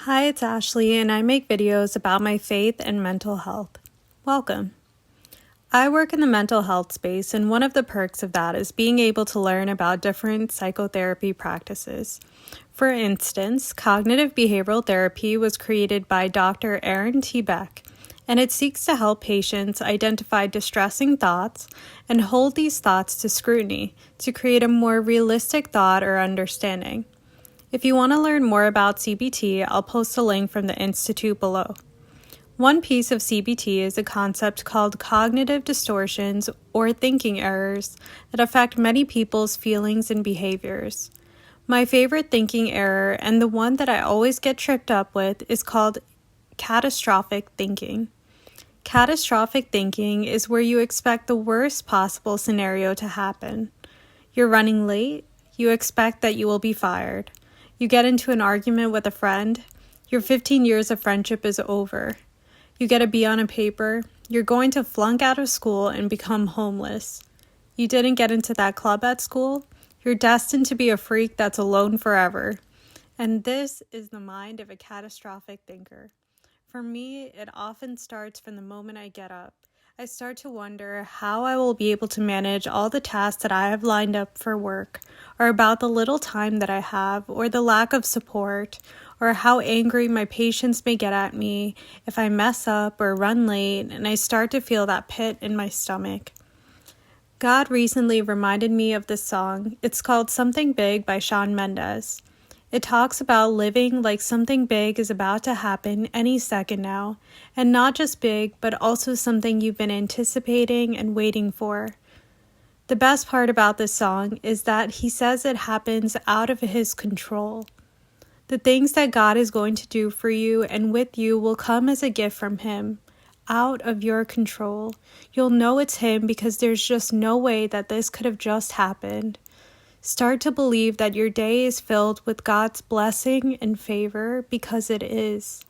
Hi, it's Ashley, and I make videos about my faith and mental health. Welcome. I work in the mental health space, and one of the perks of that is being able to learn about different psychotherapy practices. For instance, cognitive behavioral therapy was created by Dr. Aaron T. Beck, and it seeks to help patients identify distressing thoughts and hold these thoughts to scrutiny to create a more realistic thought or understanding. If you want to learn more about CBT, I'll post a link from the Institute below. One piece of CBT is a concept called cognitive distortions or thinking errors that affect many people's feelings and behaviors. My favorite thinking error, and the one that I always get tripped up with, is called catastrophic thinking. Catastrophic thinking is where you expect the worst possible scenario to happen. You're running late, you expect that you will be fired. You get into an argument with a friend, your 15 years of friendship is over. You get a B on a paper, you're going to flunk out of school and become homeless. You didn't get into that club at school, you're destined to be a freak that's alone forever. And this is the mind of a catastrophic thinker. For me, it often starts from the moment I get up. I start to wonder how I will be able to manage all the tasks that I have lined up for work, or about the little time that I have, or the lack of support, or how angry my patients may get at me if I mess up or run late, and I start to feel that pit in my stomach. God recently reminded me of this song. It's called Something Big by Shawn Mendes. It talks about living like something big is about to happen any second now, and not just big, but also something you've been anticipating and waiting for. The best part about this song is that he says it happens out of his control. The things that God is going to do for you and with you will come as a gift from him, out of your control. You'll know it's him because there's just no way that this could have just happened. Start to believe that your day is filled with God's blessing and favor because it is.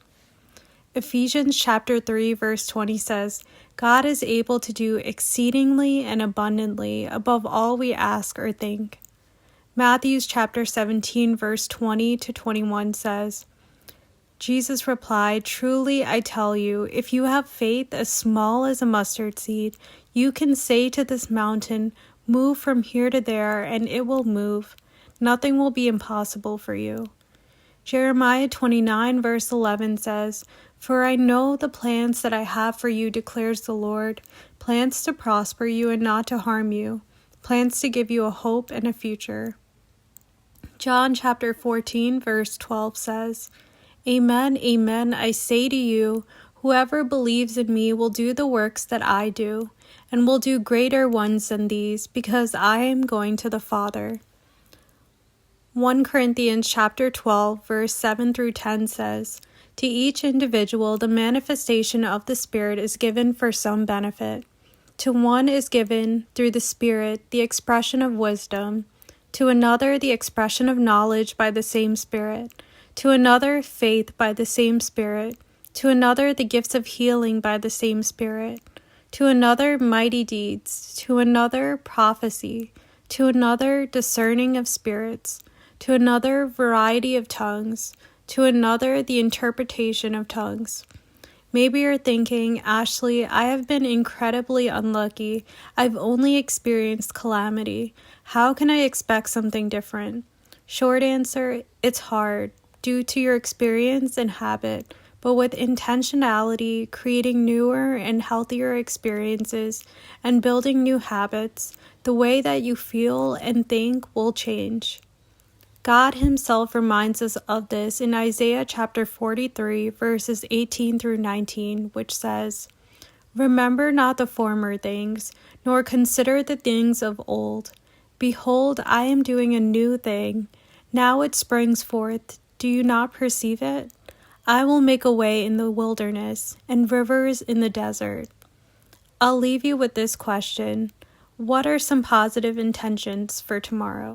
Ephesians chapter 3 verse 20 says, God is able to do exceedingly and abundantly above all we ask or think. Matthew chapter 17 verse 20 to 21 says, Jesus replied, Truly I tell you, if you have faith as small as a mustard seed, you can say to this mountain, Move from here to there, and it will move. Nothing will be impossible for you. Jeremiah 29 verse 11 says, For I know the plans that I have for you, declares the Lord, plans to prosper you and not to harm you, plans to give you a hope and a future. John chapter 14 verse 12 says, Amen, amen, I say to you, whoever believes in me will do the works that I do, and will do greater ones than these, because I am going to the Father. 1 Corinthians chapter 12, verse 7 through 10 says, To each individual the manifestation of the Spirit is given for some benefit. To one is given, through the Spirit, the expression of wisdom, to another the expression of knowledge by the same Spirit, to another faith by the same Spirit, to another the gifts of healing by the same Spirit, to another mighty deeds, to another prophecy, to another discerning of spirits, to another variety of tongues, to another the interpretation of tongues. Maybe you're thinking, Ashley, I have been incredibly unlucky. I've only experienced calamity. How can I expect something different? Short answer, it's hard, due to your experience and habit. But with intentionality, creating newer and healthier experiences, and building new habits, the way that you feel and think will change. God himself reminds us of this in Isaiah chapter 43, verses 18 through 19, which says, Remember not the former things, nor consider the things of old. Behold, I am doing a new thing. Now it springs forth. Do you not perceive it? I will make a way in the wilderness and rivers in the desert. I'll leave you with this question. What are some positive intentions for tomorrow?